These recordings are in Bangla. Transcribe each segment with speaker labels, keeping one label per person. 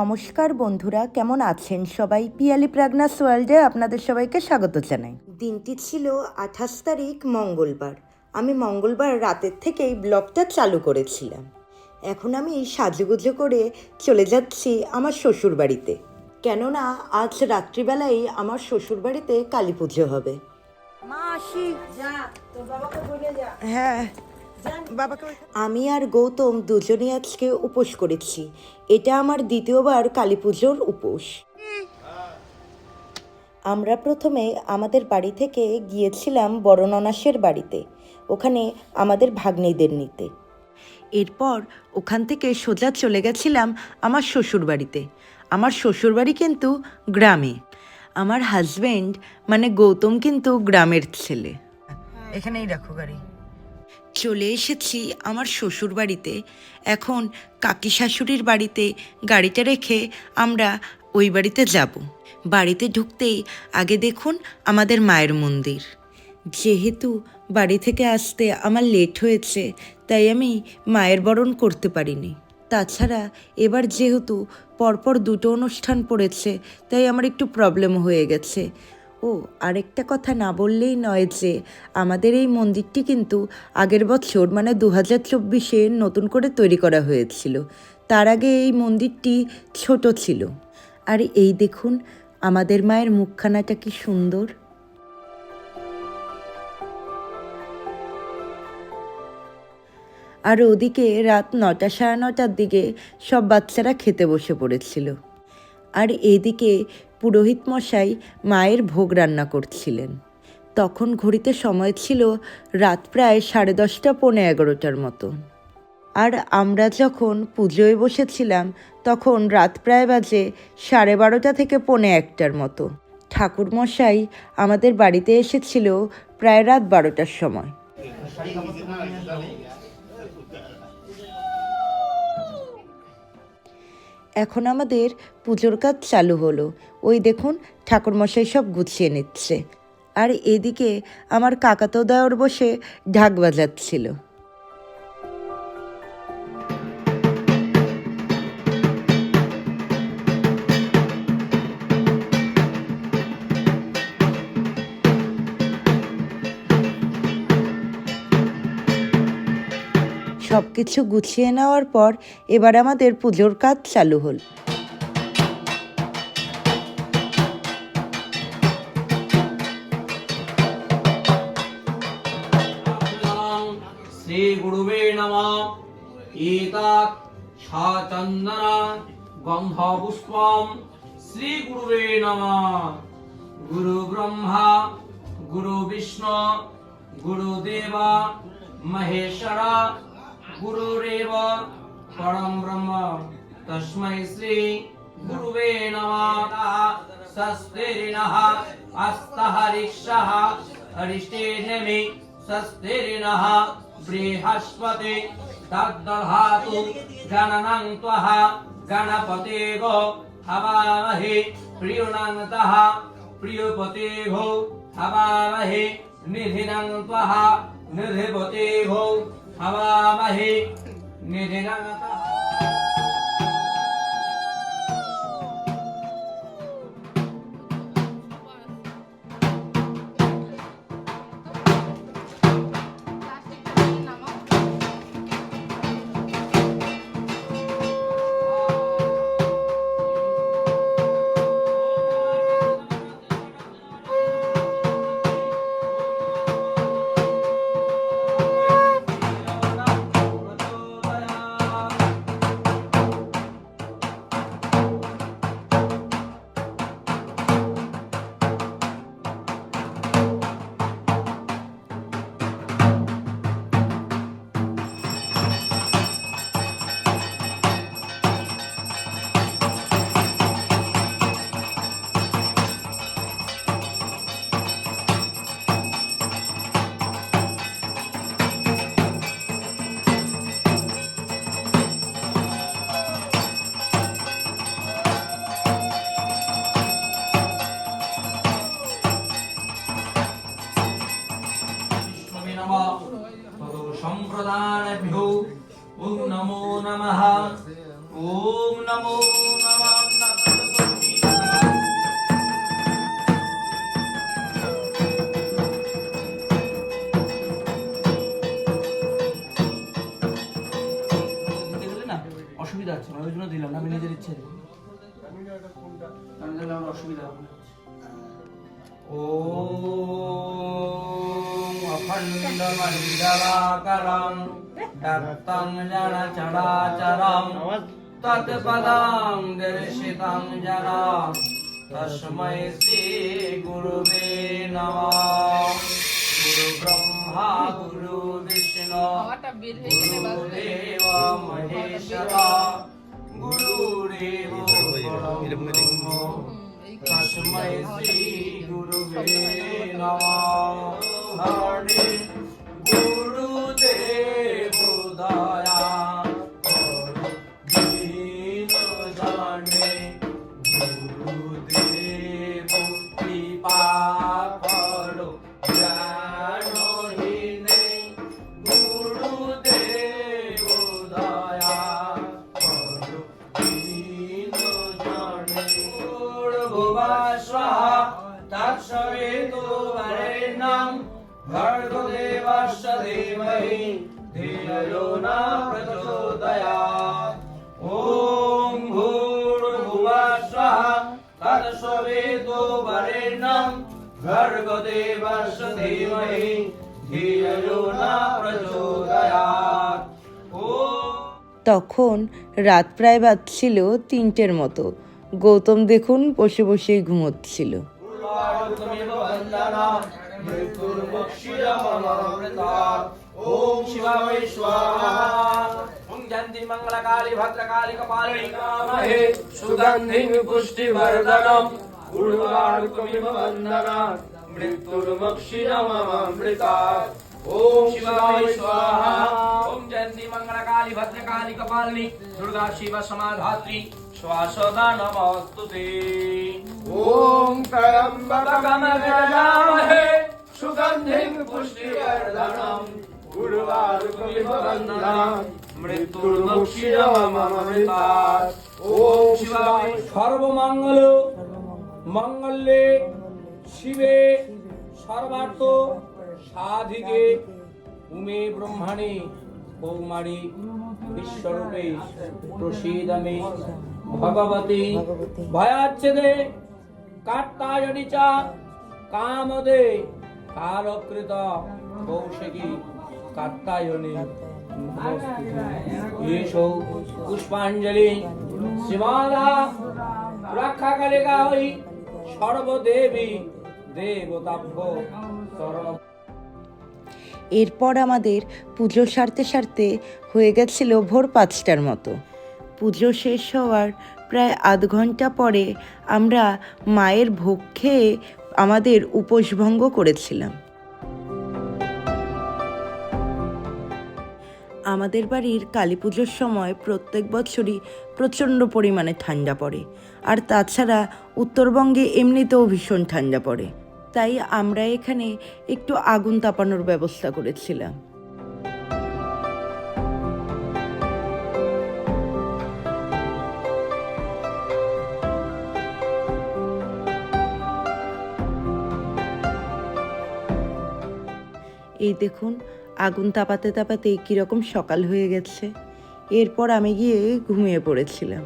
Speaker 1: নমস্কার বন্ধুরা, কেমন আছেন সবাই? পিয়ালি প্রাগনাস ওয়ার্ল্ডে আপনাদের সবাইকে স্বাগত জানাই। দিনটি ছিল 28 তারিখ মঙ্গলবার। আমি মঙ্গলবার রাতের থেকেই ব্লগটা চালু করেছিলাম। এখন আমি সাজুগুজু করে চলে যাচ্ছি আমার শ্বশুর বাড়িতে, কেননা আজ রাত্রিবেলায় আমার শ্বশুর বাড়িতে কালী পুজো হবে। মা আসি, যা তোর বাবাকে বলে যা। হ্যাঁ, আমি আর গৌতম দুজনেই আজকে উপোস করেছি। এটা আমার দ্বিতীয়বার কালী পুজোর উপোস। আমরা প্রথমে আমাদের বাড়ি থেকে গিয়েছিলাম বড় ননাসের বাড়িতে, ওখানে আমাদের ভাগ্নিদের নিতে। এরপর ওখান থেকে সোজা চলে গেছিলাম আমার শ্বশুর বাড়িতে। আমার শ্বশুর বাড়ি কিন্তু গ্রামে। আমার হাজব্যান্ড মানে গৌতম কিন্তু গ্রামের ছেলে। এখানেই রাখো গাড়ি। চলে এসেছি আমার শ্বশুর বাড়িতে। এখন কাকি শাশুড়ির বাড়িতে গাড়িটা রেখে আমরা ওই বাড়িতে যাব। বাড়িতে ঢুকতেই আগে দেখুন আমাদের মায়ের মন্দির। যেহেতু বাড়ি থেকে আসতে আমার লেট হয়েছে, তাই আমি মায়ের বরণ করতে পারিনি। তাছাড়া এবার যেহেতু পরপর দুটো অনুষ্ঠান পড়েছে, তাই আমার একটু প্রবলেম হয়ে গেছে। ও আরেকটা কথা না বললেই নয় যে আমাদের এই মন্দিরটি কিন্তু আগের বছর মানে 2024-এ নতুন করে তৈরি করা হয়েছিল। তার আগে এই মন্দিরটি ছোট ছিল। আর এই দেখুন আমাদের মায়ের মুখখানাটা কি সুন্দর। আর ওদিকে রাত 9টা সাড়ে 9টার দিকে সব বাচ্চারা খেতে বসে পড়েছিল। আর এদিকে পুরোহিত মশাই মায়ের ভোগ রান্না করছিলেন। তখন ঘড়িতে সময় ছিল রাত প্রায় 10:30 পৌনে 11টার মতো। আর আমরা যখন পুজোয় বসেছিলাম তখন রাত প্রায় বাজে 12:30 থেকে পৌনে 1টার মতো। ঠাকুরমশাই আমাদের বাড়িতে এসেছিল প্রায় রাত 12টার সময়। এখন আমাদের পুজোর কাজ চালু হলো। ওই দেখুন ঠাকুরমশাই সব গুছিয়ে নিচ্ছে। আর এদিকে আমার কাকাতো দেওর বসে ঢাক বাজাচ্ছিল। সব কিছু গুছিয়ে নেওয়ার পর এবার আমাদের পুজোর কাজ চালু হল।
Speaker 2: শ্রী গুরুবে নমঃ। এতৎ সাচন্দন গন্ধ পুষ্পম শ্রী গুরুবে নমঃ। গুরু ব্রহ্মা গুরু বিষ্ণু গুরুদেব মহেশ্বরা গুরুরেব পরম ব্রহ্ম তস্मै শ্রী গুরুবে নমঃ। স্বস্তিরিনঃ আস্তহরিষঃ হরিষ্টেনেমি স্বস্তিরিনঃ বৃহস্পতি তদ্দধাতু গণনং ত্বঃ গণপতিগো হবামহে প্রিয়নন্তঃ প্রিয়পতিগো হবামহে নিধিনং ত্বঃ নিধিপতিগো হবামহে নিধিনং ত্বঃ। দিচ্ছে আমার অসুবিধা হবে ॐ अखण्डमण्डलाकारं दत्तं जनचराचरं तत्पदं दर्शितं जना तस्मै श्रीगुरुवे नमः गुरुब्रह्मा गुरुविष्णु गुरुदेव महेश्वरा गुरुदेवो परब्रह्म तस्मै श्रीगुरुवे नमः हरि गुरुदेव दया दीन जाने गुरुदेव कृपा करो ज्ञानहीने गुरुदेव दया करो दीन जाने भुवास्वाहा तत्सवितुर्वरेण्यं भर्गोदेवस्य धीमहि धियो न प्रचोदयात् ॐ भूर्भुवः स्वः तत्सवितुर्वरेण्यं भर्गोदेवस्य धीमहि धियो न प्रचोदयात् ॐ
Speaker 1: তখন রাত প্রায় বাজছিল ৩টের মতো। গৌতম দেখুন বসে বসেই ঘুমোচ্ছিল।
Speaker 2: ओम शिवाय स्वाहा ओम जयंती मंगलकाली भद्रकाली कपालिनी नमः सुगंधिं पुष्टिवर्धनम् उर्वारुकमिव वन्दनात् मृत्युर्मुक्षीयममृतात् ओम शिवाय स्वाहा ओम जयंती मंगलकाली भद्रकाली कपालिनी दुर्गा शिव समाधात्री स्वासदा नमस्तुते ओम त्र्यंबकं यजामहे सुगंधिं पुष्टिवर्धनम् उर्वारुकमिव वन्दनात् मृत्युर्मुक्षीयममृतात् ओम शिवाय सर्वमंगल मंगल्ये शिवे सर्वार्थ साधिके उमे ब्रह्मणे कौमारी विश्वरूपे प्रसीदमे भगवती भयाच्छेदे कात्यायनी च कामदे कालकृत कौशिकी कात्यायनी येषौ पुष्पाञ्जलि शिवाला रक्षाकलिका हरि सर्वदेवी देवताभ्यो शरण।
Speaker 1: এরপর আমাদের পুজো সারতে সারতে হয়ে গেছিল ভোর 5টার মতো। পুজো শেষ হওয়ার প্রায় আধ ঘন্টা পরে আমরা মায়ের ভোগ খেয়ে আমাদের উপোসভঙ্গ করেছিলাম। আমাদের বাড়ির কালী পুজোর সময় প্রত্যেক বছরই প্রচণ্ড পরিমাণে ঠান্ডা পড়ে, আর তাছাড়া উত্তরবঙ্গে এমনিতেও ভীষণ ঠান্ডা পড়ে। তাই আমরা এখানে একটু আগুন তাপানোর ব্যবস্থা করেছিলাম। এই দেখুন আগুন তাপাতে তাপাতে কীরকম সকাল হয়ে গেছে। এরপর আমি গিয়ে ঘুমিয়ে পড়েছিলাম।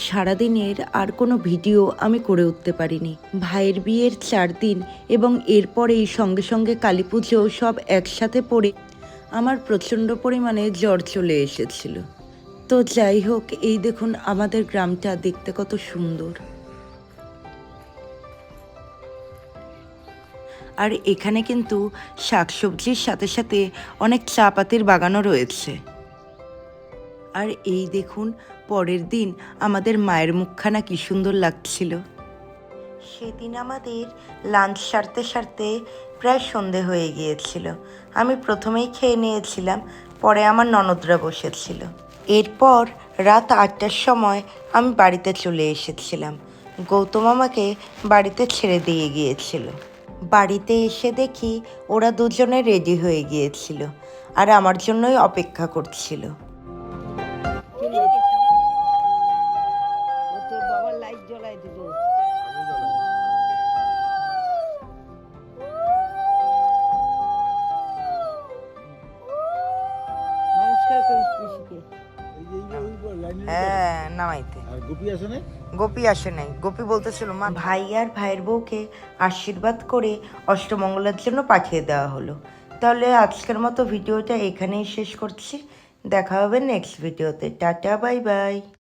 Speaker 1: সারাদিনের আর কোনো ভিডিও আমি করে উঠতে পারিনি। ভাইয়ের বিয়ের 4 দিন এবং এরপরেই সঙ্গে সঙ্গে কালী পুজো সব একসাথে পড়ে আমার প্রচণ্ড পরিমাণে জ্বর চলে এসেছিল। তো যাই হোক, এই দেখুন আমাদের গ্রামটা দেখতে কত সুন্দর। আর এখানে কিন্তু শাকসবজির সাথে সাথে অনেক চা পাতির বাগানও রয়েছে। আর এই দেখুন পরের দিন আমাদের মায়ের মুখখানা কি সুন্দর লাগছিল। সেদিন আমাদের লাঞ্চ সারতে সারতে প্রায় সন্ধে হয়ে গিয়েছিল। আমি প্রথমেই খেয়ে নিয়েছিলাম, পরে আমার ননদরা বসেছিল। এরপর রাত 8টার সময় আমি বাড়িতে চলে এসেছিলাম। গৌতম আমাকে বাড়িতে ছেড়ে দিয়ে গিয়েছিল। বাড়িতে এসে দেখি ওরা দুজনে রেডি হয়ে গিয়েছিল আর আমার জন্যই অপেক্ষা করছিল। হ্যাঁ, নামাইতে।
Speaker 3: আর গোপী আসে নাই?
Speaker 1: গোপী আসে নাই, গোপী বলতেছিল মা ভাই আর ভাইয়ের বউকে আশীর্বাদ করে অষ্টমঙ্গলের জন্য পাঠিয়ে দেওয়া হলো। তাহলে আজকের মতো ভিডিওটা এখানেই শেষ করছি, দেখা হবে নেক্সট ভিডিওতে। Tata bye bye.